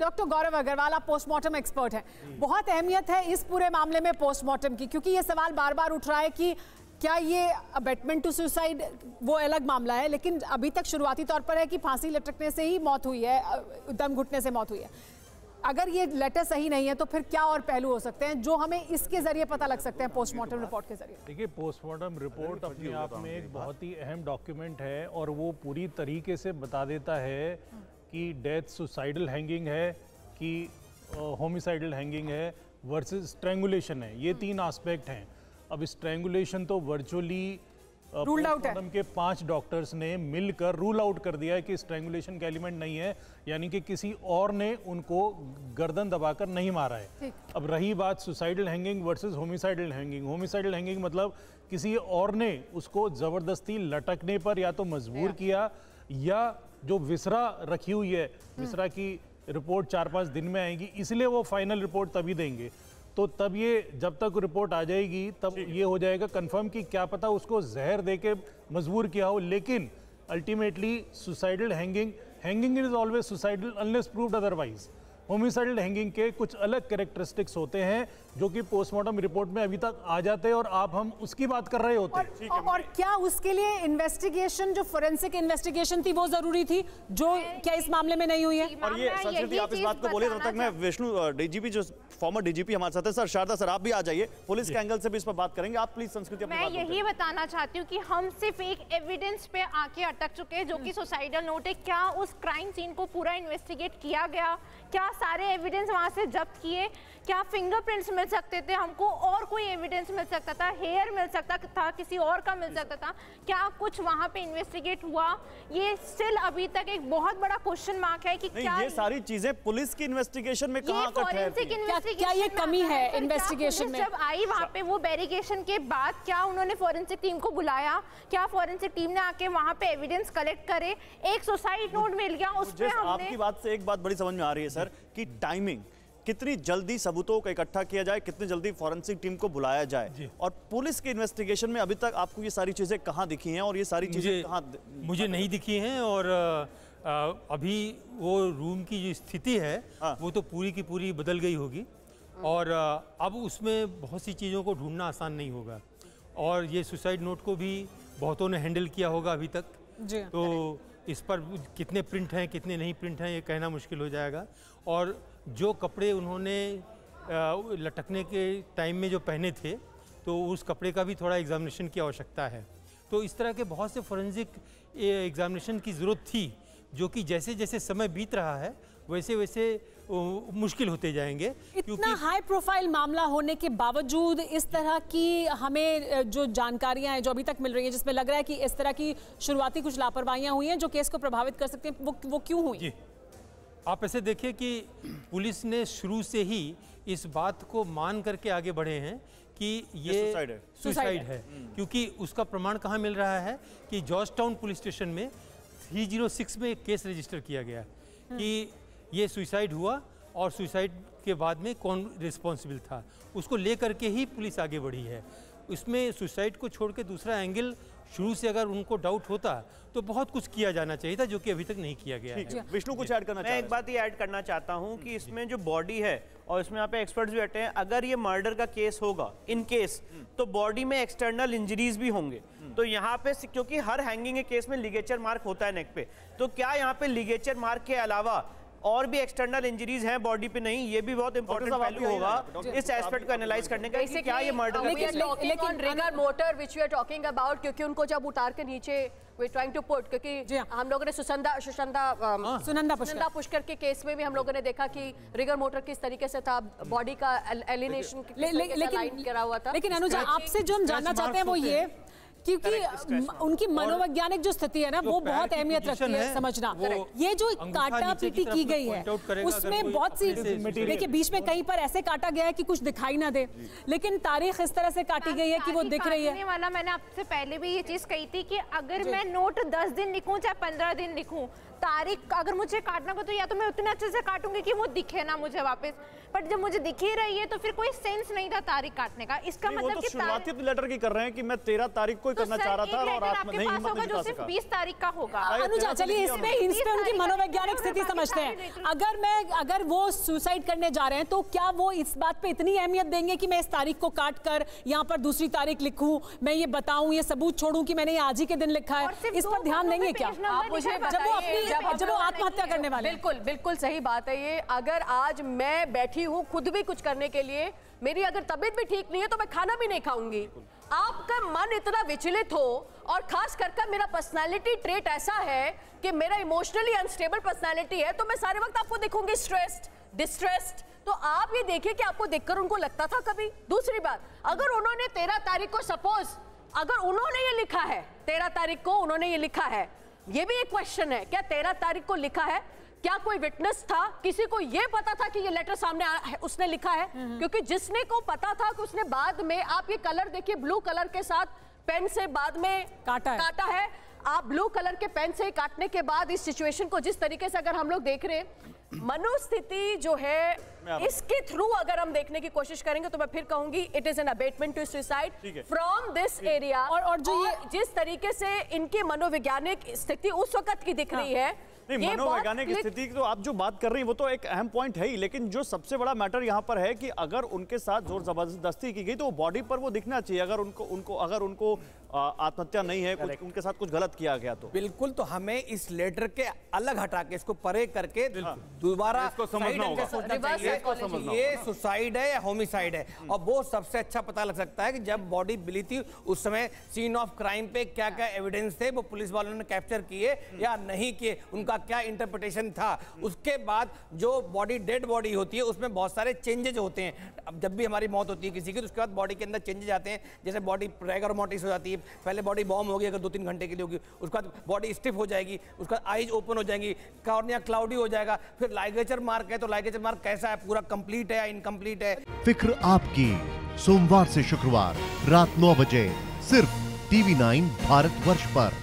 Doctor गौरव अग्रवाल, आप postmortem expert हैं। बहुत अहमियत है इस पूरे मामले में पोस्टमार्टम की, क्योंकि ये सवाल बार बार उठ रहा है कि क्या ये अबेटमेंट टू सुसाइड वो अलग मामला है, लेकिन अभी तक शुरुआती तौर पर है कि फांसी लटकने से ही मौत हुई है, दम घुटने से मौत हुई है। अगर ये लेटर सही नहीं है तो फिर क्या और पहलू हो सकते हैं जो हमें इसके जरिए पता लग सकते हैं पोस्टमार्टम रिपोर्ट के जरिए? देखिए, पोस्टमार्टम रिपोर्ट अपने आप में एक बहुत ही अहम डॉक्यूमेंट है और वो पूरी तरीके से बता देता है कि डेथ सुसाइडल हैंगिंग है कि होमिसाइडल हैंगिंग है वर्सेस स्ट्रैंगुलेशन है। ये तीन एस्पेक्ट हैं। अब स्ट्रैंगुलेशन तो वर्चुअली रूल्ड आउट है। के 5 डॉक्टर्स ने मिलकर रूल आउट कर दिया है कि स्ट्रैंगुलेशन का एलिमेंट नहीं है, यानी कि किसी और ने उनको गर्दन दबाकर नहीं मारा है। अब रही बात suicidal hanging versus homicidal hanging. Homicidal hanging मतलब किसी और ने उसको ज़बरदस्ती लटकने पर या तो मजबूर किया, या जो विसरा रखी हुई है, विसरा की रिपोर्ट 4-5 दिन में आएगी, इसलिए वो फाइनल रिपोर्ट तभी देंगे। तो तब ये जब तक रिपोर्ट आ जाएगी तब ये हो जाएगा कंफर्म कि क्या पता उसको जहर देके मजबूर किया हो। लेकिन ultimately suicidal hanging is always suicidal unless proved otherwise. Homicidal hanging के कुछ अलग कैरेक्टरिस्टिक्स होते हैं जो कि पोस्टमार्टम रिपोर्ट में अभी तक आ जाते हैं और आप हम उसकी बात कर रहे होते हैं। और क्या उसके लिए इन्वेस्टिगेशन, जो फोरेंसिक इन्वेस्टिगेशन थी, वो जरूरी थी, जो क्या इस मामले में नहीं हुई है? और ये संस्कृति, आप इस बात को बोले, तब तक मैं विष्णु डीजीपी, जो फॉर्मर डीजीपी हमारे साथ है, सर शारदा सर आप भी आ जाइए, पुलिस के एंगल से भी इस पर बात करेंगे। आप प्लीज संस्कृति। मैं यही बताना चाहती हूँ कि हम सिर्फ एक एविडेंस पे आके अटक चुके हैं जो कि सुसाइडल नोट है। क्या उस क्राइम सीन को पूरा इन्वेस्टिगेट किया गया? क्या सारे एविडेंस वहां से जब्त किए? क्या फिंगरप्रिंट्स मिल सकते थे हमको, और कोई एविडेंस मिल सकता था, हेयर मिल सकता था, किसी और का मिल सकता था? क्या कुछ वहां पे इन्वेस्टिगेट हुआ? ये स्टिल अभी तक एक बहुत बड़ा क्वेश्चन मार्क है कि क्या ये सारी चीजें पुलिस की इन्वेस्टिगेशन में कहां क्या ये कमी है इन्वेस्टिगेशन में? जब आई वहां पे वो वेरिफिकेशन के बाद, क्या उन्होंने फोरेंसिक टीम को बुलाया? क्या फोरेंसिक टीम ने आके वहां पे एविडेंस कलेक्ट करे? एक सुसाइड नोट मिल गया, उस पे हमने। आपकी बात से एक बात बड़ी समझ में आ रही है सर कि टाइमिंग, कितनी जल्दी सबूतों को इकट्ठा किया जाए, कितनी जल्दी फॉरेंसिक टीम को बुलाया जाए, और पुलिस के इन्वेस्टिगेशन में अभी तक आपको ये सारी चीजें कहां दिखी हैं और ये सारी चीजें कहां मुझे नहीं दिखी हैं। और अभी वो रूम की जो स्थिति है वो तो पूरी की पूरी बदल गई होगी, और अब उसमें बहुत सी चीज़ों को ढूंढना आसान नहीं होगा। और ये सुसाइड नोट को भी बहुतों ने हैंडल किया होगा अभी तक, तो इस पर कितने प्रिंट हैं कितने नहीं प्रिंट हैं ये कहना मुश्किल हो जाएगा। और जो कपड़े उन्होंने लटकने के टाइम में जो पहने थे, तो उस कपड़े का भी थोड़ा एग्जामिनेशन की आवश्यकता है। तो इस तरह के बहुत से फोरेंसिक एग्जामिनेशन की ज़रूरत थी, जो कि जैसे जैसे समय बीत रहा है वैसे वैसे मुश्किल होते जाएंगे। इतना हाई प्रोफाइल मामला होने के बावजूद इस तरह की हमें जो जानकारियां हैं जो अभी तक मिल रही हैं, जिसमें लग रहा है कि इस तरह की शुरुआती कुछ लापरवाहियां हुई हैं जो केस को प्रभावित कर सकती हैं, वो क्यों हुई? आप ऐसे देखिए कि पुलिस ने शुरू से ही इस बात को मान करके आगे बढ़े हैं कि ये सुसाइड है, क्योंकि उसका प्रमाण कहाँ मिल रहा है कि जॉर्ज टाउन पुलिस स्टेशन में 306 में एक केस रजिस्टर किया गया कि ये सुसाइड हुआ, और सुसाइड के बाद में कौन रिस्पॉन्सिबल था, उसको लेकर के ही पुलिस आगे बढ़ी है। इसमें सुसाइड को छोड़ के दूसरा एंगल शुरू से अगर उनको डाउट होता तो बहुत कुछ किया जाना चाहिए था, जो कि अभी तक नहीं किया गया है। विष्णु कुछ ऐड करना मैं एक बात ये ऐड करना चाहता हूं कि इसमें जो बॉडी है, और इसमें यहाँ पे एक्सपर्ट्स भी बैठे हैं, अगर ये मर्डर का केस होगा इन केस, तो बॉडी में एक्सटर्नल इंजरीज भी होंगे। तो यहाँ पे क्योंकि हर हैंगिंग के केस में लिगेचर मार्क होता है नेक पे, तो क्या यहाँ पे लिगेचर मार्क के अलावा और भी एक्सटर्नल इंजरीज हैं बॉडी पे? नहीं, ये भी बहुत इंपॉर्टेंट पहलू होगा इस एस्पेक्ट को एनालाइज करने का कि क्या ये मर्डर। लेकिन rigor mortis which we are talking about, क्योंकि उनको जब उतार के नीचे वी ट्राइंग टू पुट, क्योंकि हम लोगों ने सुनंदा पुष्कर के केस में भी हम लोगों ने देखा कि रिगर मोटर किस तरीके से था, बॉडी का एलिनेशन लाइन करा हुआ था। लेकिन अनुजा, आपसे जो हम जानना चाहते हैं वो ये, क्योंकि उनकी मनोवैज्ञानिक जो स्थिति है ना, वो बहुत अहमियत रखती है समझना। ये जो काटा पीटी की गई है उसमें बहुत सी, देखिए बीच में कहीं पर ऐसे काटा गया है कि कुछ दिखाई ना दे, लेकिन तारीख इस तरह से काटी गई है कि वो दिख रही है। वाला मैंने आपसे पहले भी ये चीज कही थी कि अगर मैं नोट 10 दिन लिखूं चाहे 15 दिन लिखूं, तारीख अगर मुझे काटना हो तो या तो मैं उतने अच्छे से काटूंगी कि वो दिखे ना मुझे वापस, बट जब मुझे दिख ही रही है तो फिर कोई सेंस नहीं था तारीख काटने का। इसका मतलब कि शुरुआती लेटर की कर रहे हैं कि मैं 13 तारीख को ही करना चाह रहा था और आप नहीं हिम्मत नहीं जुटा सका। 20 तारीख का होगा। अनुजा चलिए इस पे उनकी मनोवैज्ञानिक स्थिति समझते हैं। अगर वो सुसाइड करने जा रहे हैं तो क्या वो इस बात पे इतनी अहमियत देंगे कि मैं इस तारीख को काट कर यहाँ पर दूसरी तारीख लिखूं, मैं ये बताऊं, ये सबूत छोड़ूं कि मैंने ये आज ही के दिन लिखा है, इस पर ध्यान देंगे क्या? आप मुझे जब वो आत्महत्या करने वाले। बिल्कुल बिल्कुल सही बात है ये। अगर आज मैं बैठी हूँ खुद भी कुछ करने के लिए, मेरी अगर तबीयत भी ठीक नहीं है तो मैं खाना भी नहीं खाऊंगी। आपका मन इतना विचलित हो और खास कर मेरा पर्सनालिटी ट्रेट ऐसा है कि मेरा इमोशनली अनस्टेबल पर्सनालिटी है, तो मैं सारे वक्त आपको देखूंगी स्ट्रेस्ड, डिस्ट्रेस्ड। तो आप ये देखिए कि आपको देखकर उनको लगता था कभी? दूसरी बात, अगर उन्होंने 13 तारीख को सपोज अगर उन्होंने ये लिखा है, 13 तारीख को उन्होंने ये लिखा है, ये भी एक क्वेश्चन है, क्या 13 तारीख को लिखा है? क्या कोई विटनेस था? किसी को ये पता था कि ये लेटर सामने उसने लिखा है? क्योंकि जिसने को पता था कि उसने बाद में, आप ये कलर देखिए, ब्लू कलर के साथ पेन से बाद में काटा है। आप ब्लू कलर के पेन से काटने के बाद इस सिचुएशन को जिस तरीके से अगर हम लोग देख रहे हैं, मनोस्थिति जो है इसके थ्रू अगर हम देखने की कोशिश करेंगे तो मैं फिर कहूंगी it is an abetment to suicide from this area. और जो ये जिस तरीके से इनकी मनोवैज्ञानिक स्थिति उस वक्त की दिख रही है, नहीं, मनोवैज्ञानिक स्थिति की तो आप जो बात कर रही हैं वो तो एक अहम पॉइंट है ही, लेकिन जो सबसे बड़ा मैटर यहाँ पर है कि अगर उनके साथ जोर जबरदस्ती की गई तो बॉडी पर वो दिखना चाहिए। अगर उनको आत्महत्या नहीं है, कुछ उनके साथ कुछ गलत किया गया तो बिल्कुल। तो हमें इस लेटर के अलग हटा के इसको परे करके दोबारा इसको समझना होगा, सोचना चाहिए ये सुसाइड है या होमिसाइड है। और वो सबसे अच्छा पता लग सकता है कि जब बॉडी मिली थी उस समय सीन ऑफ क्राइम पे क्या क्या एविडेंस थे, वो पुलिस वालों ने कैप्चर किए या नहीं किए, उनका क्या इंटरप्रिटेशन था। उसके बाद जो बॉडी डेड बॉडी होती है उसमें बहुत सारे चेंजेज होते हैं। अब जब भी हमारी मौत होती है किसी की तो उसके बाद बॉडी के अंदर चेंजेज आते हैं, जैसे बॉडी रैगर मोटिस हो जाती है, पहले बॉडी बॉम्ब होगी अगर 2-3 घंटे के लिए होगी, उसके बाद बॉडी स्टिफ हो जाएगी, उसका आईज ओपन हो जाएंगी, कॉर्निया क्लाउडी हो जाएगा, फिर लाइगेचर मार्क है तो लाइगेचर मार्क कैसा है, पूरा कंप्लीट है या इनकम्प्लीट है। फिक्र आपकी, सोमवार से शुक्रवार रात 9 बजे सिर्फ TV9 भारतवर्ष पर।